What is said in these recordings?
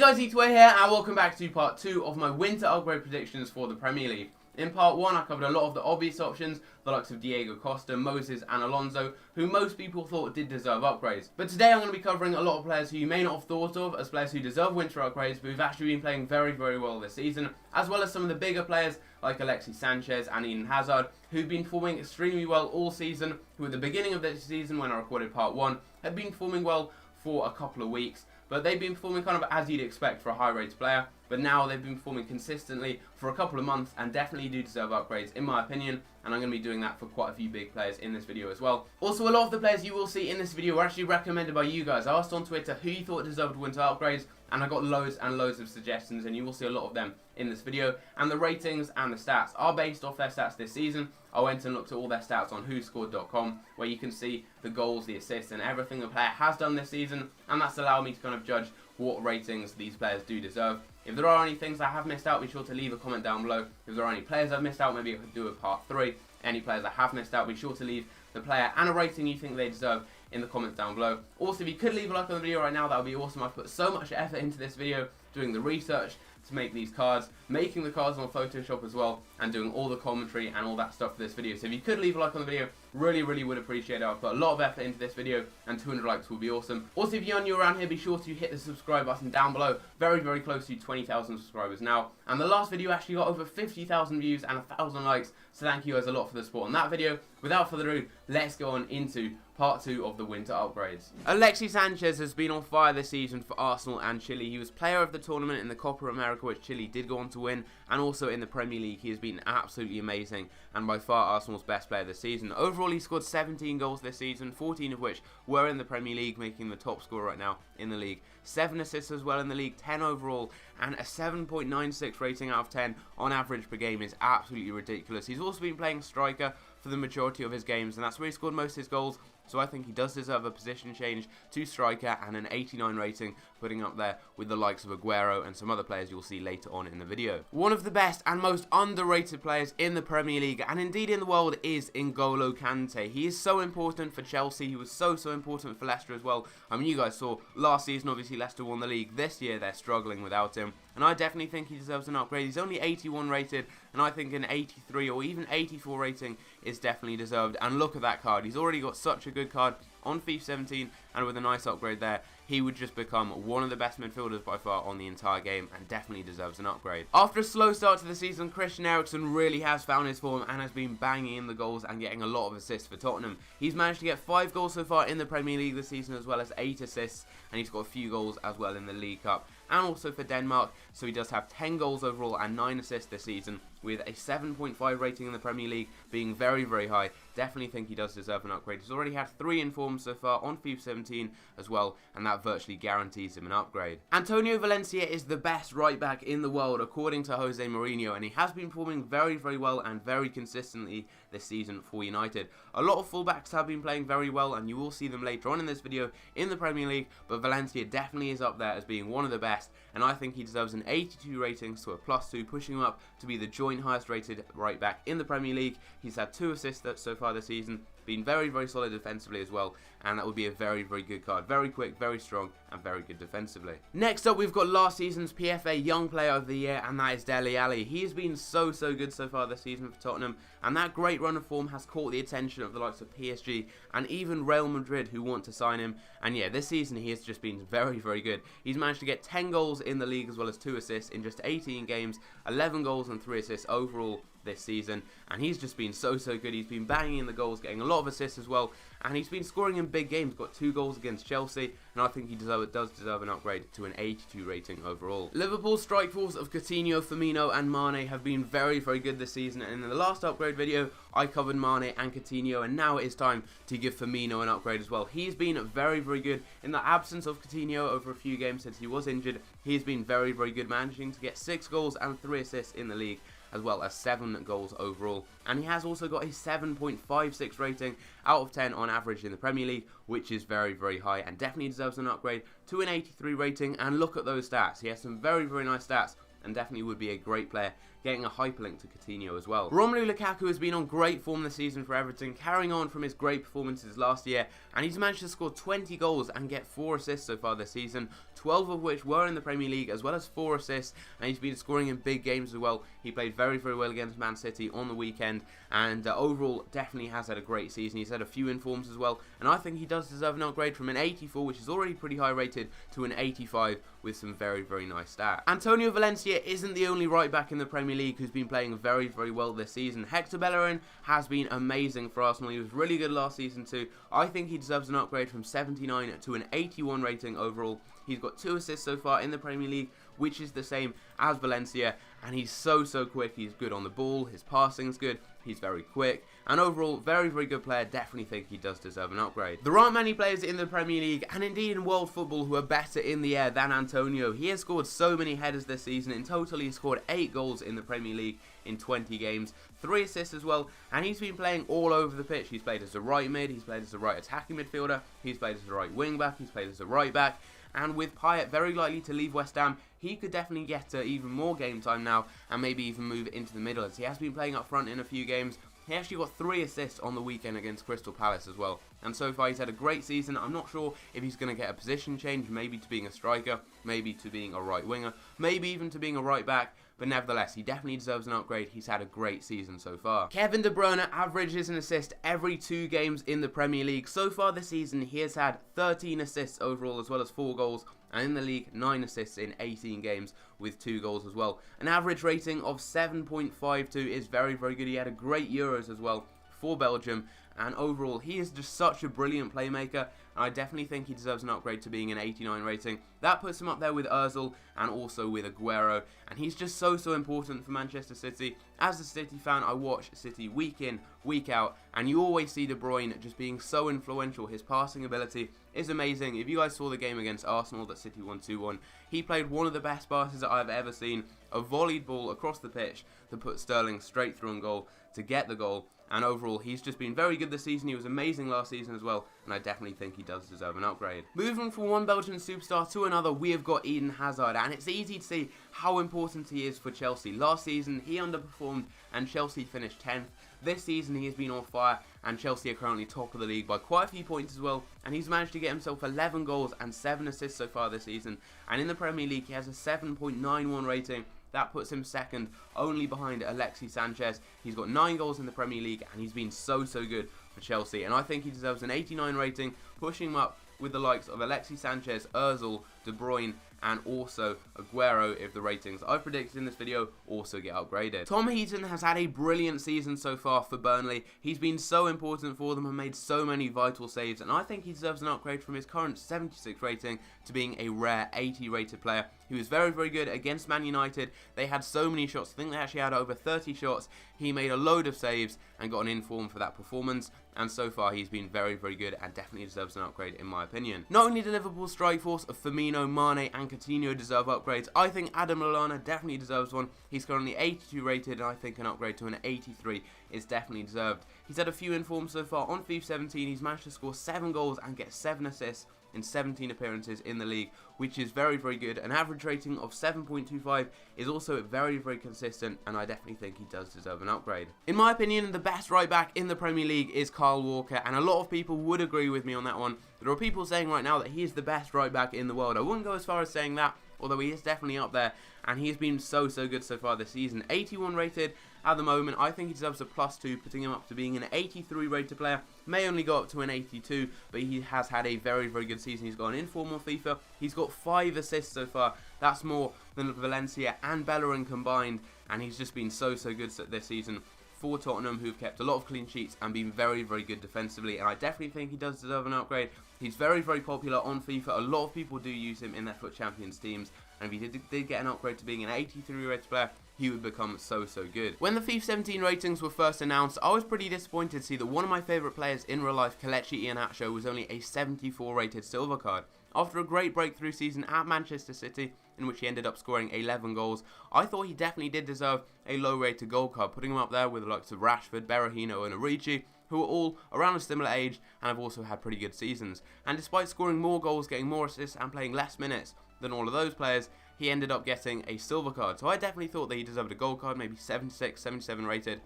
guys, E2A here, and welcome back to part 2 of my winter upgrade predictions for the Premier League. In part 1, I covered a lot of the obvious options, the likes of Diego Costa, Moses and Alonso, who most people thought did deserve upgrades. But today I'm going to be covering a lot of players who you may not have thought of as players who deserve winter upgrades, but who've actually been playing very, very well this season, as well as some of the bigger players like SANCHEZ and Eden Hazard, who've been performing extremely well all season, who at the beginning of this season, when I recorded part 1, had been performing well for a couple of weeks. But they've been performing kind of as you'd expect for a high-rated player, but now they've been performing consistently for a couple of months and definitely do deserve upgrades in my opinion, and I'm going to be doing that for quite a few big players in this video as well. Also, a lot of the players you will see in this video were actually recommended by you guys. I asked on Twitter who you thought deserved winter upgrades, and I got loads and loads of suggestions, and you will see a lot of them in this video. And the ratings and the stats are based off their stats this season. I went and looked at all their stats on whoscored.com, where you can see the goals, the assists, and everything the player has done this season, and that's allowed me to kind of judge what ratings these players do deserve. If there are any things I have missed out, be sure to leave a comment down below. If there are any players I've missed out, maybe I could do a part 3. Any players I have missed out, be sure to leave the player and a rating you think they deserve in the comments down below. Also, if you could leave a like on the video right now, that would be awesome. I've put so much effort into this video, doing the research to make these cards, making the cards on Photoshop as well, and doing all the commentary and all that stuff for this video. So if you could leave a like on the video, really would appreciate it. I've put a lot of effort into this video, and 200 likes would be awesome. Also, if you're new around here, be sure to hit the subscribe button down below. Very close to 20,000 subscribers now. And the last video actually got over 50,000 views and 1,000 likes, so thank you guys a lot for the support on that video. Without further ado, let's go on into part 2 of the winter upgrades. SANCHEZ has been on fire this season for Arsenal and Chile. He was player of the tournament in the Copa America, which Chile did go on to win, and also in the Premier League he has been absolutely amazing and by far Arsenal's best player this season. Overall, he scored 17 goals this season, 14 of which were in the Premier League, making the top scorer right now in the league. 7 assists as well in the league, 10 overall, and a 7.96 rating out of 10 on average per game is absolutely ridiculous. He's also been playing striker for the majority of his games, and that's where he scored most of his goals. So I think he does deserve a position change to striker and an 89 rating, putting up there with the likes of Aguero and some other players you'll see later on in the video. One of the best and most underrated players in the Premier League, and indeed in the world, is N'Golo Kante. He is so important for Chelsea. He was so important for Leicester as well. I mean, you guys saw last season, obviously Leicester won the league. This year they're struggling without him, and I definitely think he deserves an upgrade. He's only 81 rated, and I think an 83 or even 84 rating is definitely deserved. And look at that card. He's already got such a good card on FIFA 17, and with a nice upgrade there, he would just become one of the best midfielders by far on the entire game, and definitely deserves an upgrade. After a slow start to the season, Christian Eriksen really has found his form and has been banging in the goals and getting a lot of assists for Tottenham. He's managed to get 5 goals so far in the Premier League this season, as well as 8 assists, and he's got a few goals as well in the League Cup and also for Denmark, so he does have 10 goals overall and 9 assists this season, with a 7.5 rating in the Premier League, being very high. Definitely think he does deserve an upgrade. He's already had 3 informs so far on FIFA 17 as well, and that virtually guarantees him an upgrade. Antonio Valencia is the best right back in the world according to Jose Mourinho, and he has been performing very well and very consistently this season for United. A lot of fullbacks have been playing very well, and you will see them later on in this video in the Premier League, but Valencia definitely is up there as being one of the best, and I think he deserves an 82 rating, so a +2, pushing him up to be the joint highest rated right back in the Premier League. He's had 2 assists so far this season, been very solid defensively as well, and that would be a very good card. Very quick, very strong, and very good defensively. Next up, we've got last season's PFA Young Player of the Year, and that is Dele Alli. He has been so good so far this season for Tottenham, and that great run of form has caught the attention of the likes of PSG and even Real Madrid, who want to sign him. And yeah, this season he has just been very good. He's managed to get 10 goals in the league as well as 2 assists in just 18 games, 11 goals and 3 assists overall this season, and he's just been so good. He's been banging in the goals, getting a lot of assists as well, and he's been scoring in big games. Got 2 goals against Chelsea, and I think he does deserve an upgrade to an 82 rating overall. Liverpool's strike force of Coutinho, Firmino and Mane have been very good this season, and in the last upgrade video I covered Mane and Coutinho, and now it is time to give Firmino an upgrade as well. He's been very good in the absence of Coutinho over a few games since he was injured. He's been very good, managing to get 6 goals and 3 assists in the league, as well as 7 goals overall, and he has also got a 7.56 rating out of 10 on average in the Premier League, which is very high, and definitely deserves an upgrade to an 83 rating. And look at those stats. He has some very nice stats, and definitely would be a great player, getting a hyperlink to Coutinho as well. Romelu Lukaku has been on great form this season for Everton, carrying on from his great performances last year, and he's managed to score 20 goals and get 4 assists so far this season, 12 of which were in the Premier League, as well as 4 assists, and he's been scoring in big games as well. He played very, very well against Man City on the weekend, and overall definitely has had a great season. He's had a few informs as well, and I think he does deserve an upgrade from an 84, which is already pretty high rated, to an 85 with some very, very nice stats. Antonio Valencia isn't the only right back in the Premier League who's been playing very, very well this season. Hector Bellerin has been amazing for Arsenal. He was really good last season too. I think he deserves an upgrade from 79 to an 81 rating overall. He's got 2 assists so far in the Premier League, which is the same as Valencia, and he's so quick. He's good on the ball, his passing's good, he's very quick, and overall, very, very good player. Definitely think he does deserve an upgrade. There aren't many players in the Premier League, and indeed in world football, who are better in the air than Antonio. He has scored so many headers this season. In total, he's scored 8 goals in the Premier League in 20 games, 3 assists as well, and he's been playing all over the pitch. He's played as a right mid, he's played as a right attacking midfielder, he's played as a right wing back, he's played as a right back, and with Payet very likely to leave West Ham, he could definitely get even more game time now, and maybe even move into the middle, as he has been playing up front in a few games. He actually got 3 assists on the weekend against Crystal Palace as well, and so far he's had a great season. I'm not sure if he's going to get a position change, maybe to being a striker, maybe to being a right winger, maybe even to being a right back, but nevertheless, he definitely deserves an upgrade. He's had a great season so far. Kevin De Bruyne averages an assist every 2 games in the Premier League. So far this season, he has had 13 assists overall, as well as 4 goals, and in the league, 9 assists in 18 games with 2 goals as well. An average rating of 7.52 is very, very good. He had a great Euros as well for Belgium, and overall, he is just such a brilliant playmaker, and I definitely think he deserves an upgrade to being an 89 rating. That puts him up there with Ozil and also with Aguero, and he's just so important for Manchester City. As a City fan, I watch City week in, week out, and you always see De Bruyne just being so influential. His passing ability is amazing. If you guys saw the game against Arsenal that City won 2-1, he played one of the best passes that I've ever seen, a volleyed ball across the pitch that put Sterling straight through on goal to get the goal. And overall, he's just been very good this season. He was amazing last season as well, and I definitely think he does deserve an upgrade. Moving from one Belgian superstar to another, we have got Eden Hazard, and it's easy to see how important he is for Chelsea. Last season, he underperformed, and Chelsea finished 10th. This season, he has been on fire, and Chelsea are currently top of the league by quite a few points as well, and he's managed to get himself 11 goals and 7 assists so far this season, and in the Premier League, he has a 7.91 rating. That puts him second, only behind Alexis Sanchez. He's got 9 goals in the Premier League, and he's been so good for Chelsea. And I think he deserves an 89 rating, pushing him up with the likes of Alexis Sanchez, Ozil, De Bruyne, and also Aguero if the ratings I've predicted in this video also get upgraded. Tom Heaton has had a brilliant season so far for Burnley. He's been so important for them and made so many vital saves, and I think he deserves an upgrade from his current 76 rating to being a rare 80 rated player. He was very good against Man United. They had so many shots. I think they actually had over 30 shots. He made a load of saves and got an inform for that performance, and so far he's been very good and definitely deserves an upgrade in my opinion. Not only do Liverpool strike force of Firmino, Mane and Coutinho deserve upgrades, I think Adam Lallana definitely deserves one. He's currently 82 rated, and I think an upgrade to an 83 is definitely deserved. He's had a few informs so far. On FIFA 17, he's managed to score 7 goals and get 7 assists in 17 appearances in the league, which is very good. An average rating of 7.25 is also very consistent, and I definitely think he does deserve an upgrade. In my opinion, the best right back in the Premier League is Kyle Walker, and a lot of people would agree with me on that one. There are people saying right now that he is the best right back in the world. I wouldn't go as far as saying that, although he is definitely up there, and he has been so good so far this season. 81 rated at the moment. I think he deserves a +2, putting him up to being an 83 rated player. May only go up to an 82, but he has had a very good season. He's got an inform on FIFA. He's got 5 assists so far. That's more than Valencia and Bellerin combined, and he's just been so good this season for Tottenham, who've kept a lot of clean sheets and been very good defensively, and I definitely think he does deserve an upgrade. He's very popular on FIFA. A lot of people do use him in their FUT Champions teams, and if he did get an upgrade to being an 83 rated player, he would become so good. When the FIFA 17 ratings were first announced, I was pretty disappointed to see that one of my favourite players in real life, Kelechi Iheanacho, was only a 74 rated silver card. After a great breakthrough season at Manchester City, in which he ended up scoring 11 goals, I thought he definitely did deserve a low rated gold card, putting him up there with the likes of Rashford, Berahino and Origi, who are all around a similar age and have also had pretty good seasons. And despite scoring more goals, getting more assists and playing less minutes than all of those players, he ended up getting a silver card. So I definitely thought that he deserved a gold card, maybe 76, 77 rated.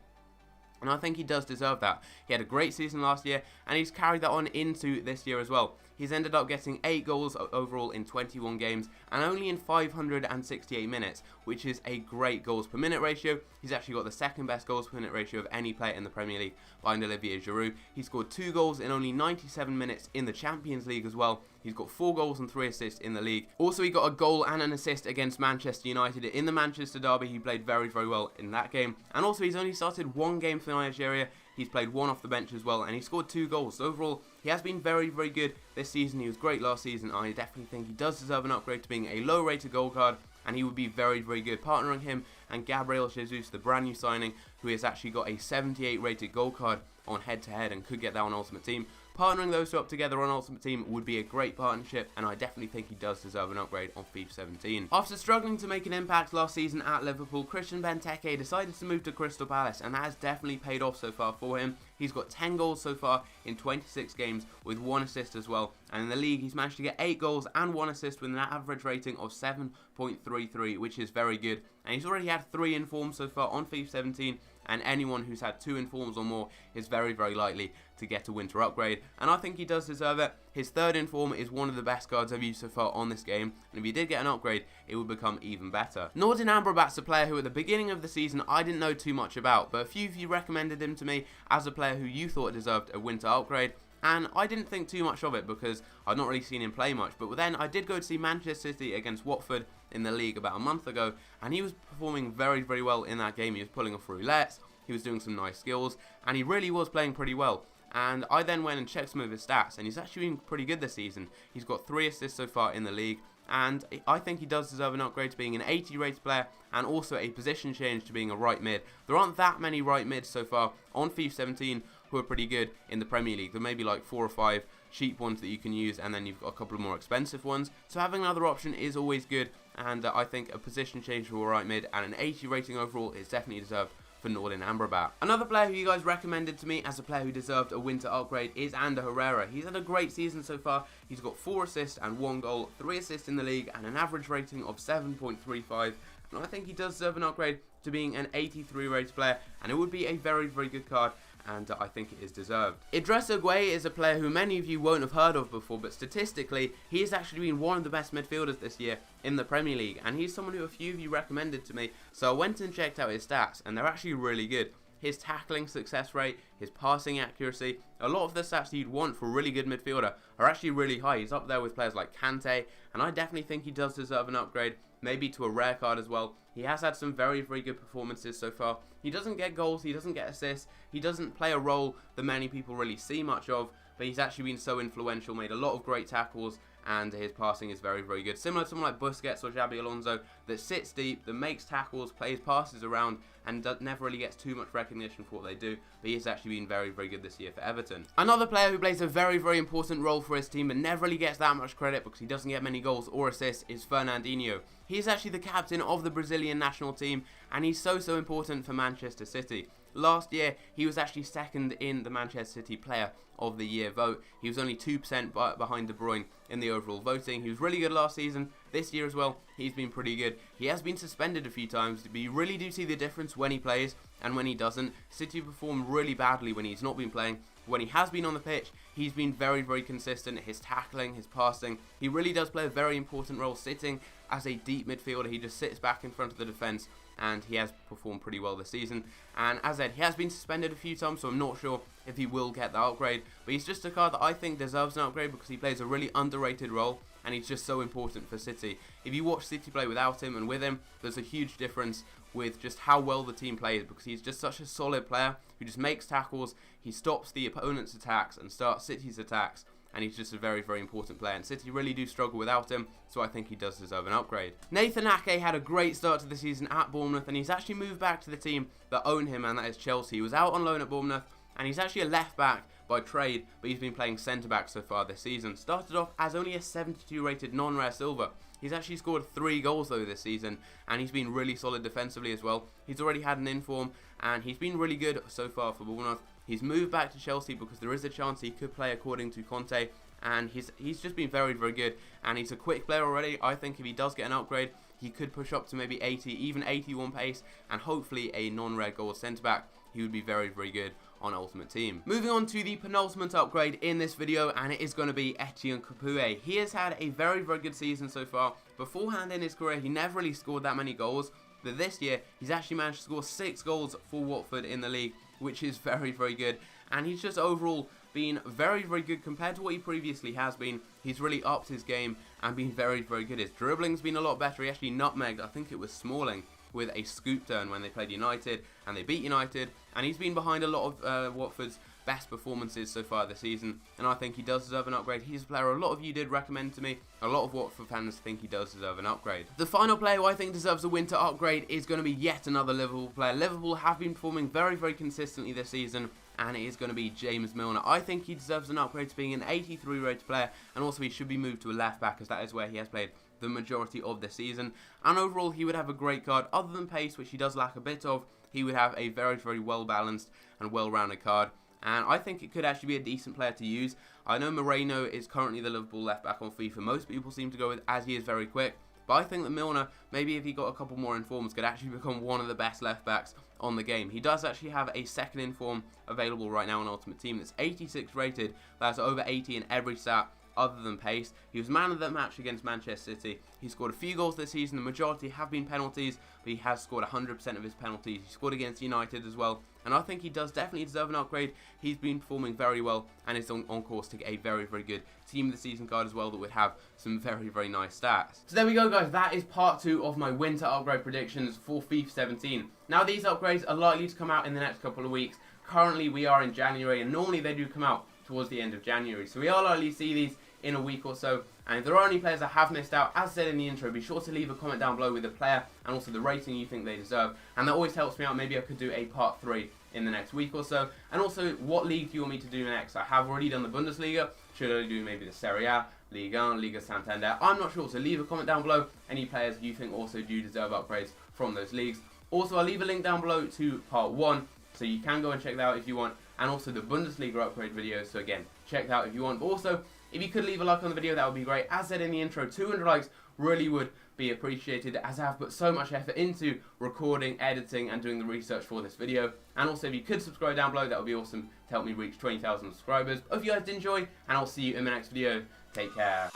And I think he does deserve that. He had a great season last year, and he's carried that on into this year as well. he's ended up getting 8 goals overall in 21 games and only in 568 minutes, which is a great goals per minute ratio. He's actually got the second best goals per minute ratio of any player in the Premier League behind Olivier Giroud. He scored 2 goals in only 97 minutes in the Champions League as well. He's got 4 goals and 3 assists in the league. Also, he got a goal and an assist against Manchester United in the Manchester derby. He played very, very well in that game. And also, he's only started 1 game for Nigeria. He's played 1 off the bench as well, and he scored 2 goals. So overall, he has been very, very good this season. He was great last season. I definitely think he does deserve an upgrade to being a low-rated gold card, and he would be very, very good partnering him and Gabriel Jesus, the brand new signing, who has actually got a 78 rated gold card on head-to-head and could get that on Ultimate Team. Partnering those two up together on Ultimate Team would be a great partnership, and I definitely think he does deserve an upgrade on FIFA 17. After struggling to make an impact last season at Liverpool, Christian Benteke decided to move to Crystal Palace, and that has definitely paid off so far for him. He's got 10 goals so far in 26 games with 1 assist as well, and in the league he's managed to get 8 goals and 1 assist with an average rating of 7.33, which is very good, and he's already had 3 informs so far on FIFA 17, and anyone who's had 2 informs or more is very, very likely to get a winter upgrade, and I think he does deserve it. His 3rd inform is one of the best cards I've used so far on this game, and if he did get an upgrade, it would become even better. Nordin Amrabat's a player who at the beginning of the season I didn't know too much about, but a few of you recommended him to me as a player who you thought deserved a winter upgrade, and I didn't think too much of it because I'd not really seen him play much. But then I did go to see Manchester City against Watford in the league about a month ago, and he was performing very, very well in that game. He was pulling off roulettes, he was doing some nice skills, and he really was playing pretty well. And I then went and checked some of his stats, and he's actually been pretty good this season. He's got 3 assists so far in the league, and I think he does deserve an upgrade to being an 80 rated player and also a position change to being a right mid. There aren't that many right mids so far on FIFA 17 who are pretty good in the Premier League. There may be like 4 or 5 cheap ones that you can use, and then you've got a couple of more expensive ones. So having another option is always good, and I think a position change for a right mid and an 80 rating overall is definitely deserved for Nordin Amrabat. Another player who you guys recommended to me as a player who deserved a winter upgrade is Ander Herrera. He's had a great season so far. He's got 4 assists and 1 goal, 3 assists in the league, and an average rating of 7.35. And I think he does deserve an upgrade to being an 83 rated player, and it would be a very, very good card, and I think it is deserved. Idrissa Gueye is a player who many of you won't have heard of before, but statistically, he has actually been one of the best midfielders this year in the Premier League, and he's someone who a few of you recommended to me, so I went and checked out his stats, and they're actually really good. His tackling success rate, his passing accuracy, a lot of the stats you'd want for a really good midfielder are actually really high. He's up there with players like Kante, and I definitely think he does deserve an upgrade, maybe to a rare card as well. He has had some very, very good performances so far. He doesn't get goals, he doesn't get assists, he doesn't play a role that many people really see much of, but he's actually been so influential, made a lot of great tackles, and his passing is very, very good. Similar to someone like Busquets or Xabi Alonso, that sits deep, that makes tackles, plays passes around, and never really gets too much recognition for what they do, but he's actually been very, very good this year for Everton. Another player who plays a very, very important role for his team, but never really gets that much credit because he doesn't get many goals or assists, is Fernandinho. He's actually the captain of the Brazilian national team, and he's so, so important for Manchester City. Last year, he was actually second in the Manchester City Player of the Year vote. He was only 2% behind De Bruyne in the overall voting. He was really good last season. This year as well, he's been pretty good. He has been suspended a few times, but you really do see the difference when he plays and when he doesn't. City perform really badly when he's not been playing. When he has been on the pitch, he's been very, very consistent. His tackling, his passing, he really does play a very important role sitting as a deep midfielder. He just sits back in front of the defence, and he has performed pretty well this season. And as I said, he has been suspended a few times, so I'm not sure if he will get the upgrade, but he's just a card that I think deserves an upgrade because he plays a really underrated role, and he's just so important for City. If you watch City play without him and with him, there's a huge difference with just how well the team plays, because he's just such a solid player who just makes tackles, he stops the opponent's attacks and starts City's attacks, and he's just a very, very important player, and City really do struggle without him, so I think he does deserve an upgrade. Nathan Ake had a great start to the season at Bournemouth, and he's actually moved back to the team that own him, and that is Chelsea. He was out on loan at Bournemouth, and he's actually a left back by trade, but he's been playing centre back so far this season. Started off as only a 72 rated non-rare silver. He's actually scored 3 goals though this season, and he's been really solid defensively as well. He's already had an inform, and he's been really good so far for Bournemouth. He's moved back to Chelsea because there is a chance he could play according to Conte, and he's just been very, very good, and he's a quick player already. I think if he does get an upgrade, he could push up to maybe 80, even 81 pace, and hopefully a non-red gold centre back. He would be very, very good on Ultimate Team. Moving on to the penultimate upgrade in this video, and it is going to be Etienne Capoue. He has had a very, very good season so far. Beforehand in his career, he never really scored that many goals, but this year, he's actually managed to score 6 goals for Watford in the league, which is very, very good. And he's just overall been very, very good compared to what he previously has been. He's really upped his game and been very, very good. His dribbling's been a lot better. He actually nutmegged, I think it was Smalling, with a scoop turn when they played United, and they beat United, and he's been behind a lot of Watford's best performances so far this season, and I think he does deserve an upgrade. He's a player a lot of you did recommend to me. A lot of Watford fans think he does deserve an upgrade. The final player who I think deserves a winter upgrade is going to be yet another Liverpool player. Liverpool have been performing very, very consistently this season, and it is going to be James Milner. I think he deserves an upgrade to being an 83 rated player, and also he should be moved to a left back, as that is where he has played the majority of the season. And overall, he would have a great card. Other than pace, which he does lack a bit of, he would have a very, very well balanced and well rounded card. And I think it could actually be a decent player to use. I know Moreno is currently the Liverpool left back on FIFA. Most people seem to go with, as he is very quick. But I think that Milner, maybe if he got a couple more informs, could actually become one of the best left backs on the game. He does actually have a second inform available right now on Ultimate Team that's 86 rated. That's over 80 in every stat other than pace. He was man of the match against Manchester City. He scored a few goals this season. The majority have been penalties, but he has scored 100% of his penalties. He scored against United as well, and I think he does definitely deserve an upgrade. He's been performing very well and is on course to get a very, very good team of the season card as well that would have some very, very nice stats. So there we go, guys. That is part 2 of my winter upgrade predictions for FIFA 17. Now, these upgrades are likely to come out in the next couple of weeks. Currently, we are in January, and normally they do come out towards the end of January. So we are likely to see these in a week or so, and if there are any players that have missed out, as said in the intro, be sure to leave a comment down below with the player and also the rating you think they deserve, and that always helps me out. Maybe I could do a part 3 in the next week or so. And also, what league do you want me to do next? I have already done the Bundesliga. Should I do maybe the Serie A, Liga 1, Liga Santander? I'm not sure, so leave a comment down below any players you think also do deserve upgrades from those leagues. Also, I'll leave a link down below to part 1, so you can go and check that out if you want, and also the Bundesliga upgrade video, so again, check that out if you want. But also, if you could leave a like on the video, that would be great. As said in the intro, 200 likes really would be appreciated, as I have put so much effort into recording, editing, and doing the research for this video. And also, if you could subscribe down below, that would be awesome to help me reach 20,000 subscribers. Hope you guys did enjoy, and I'll see you in the next video. Take care.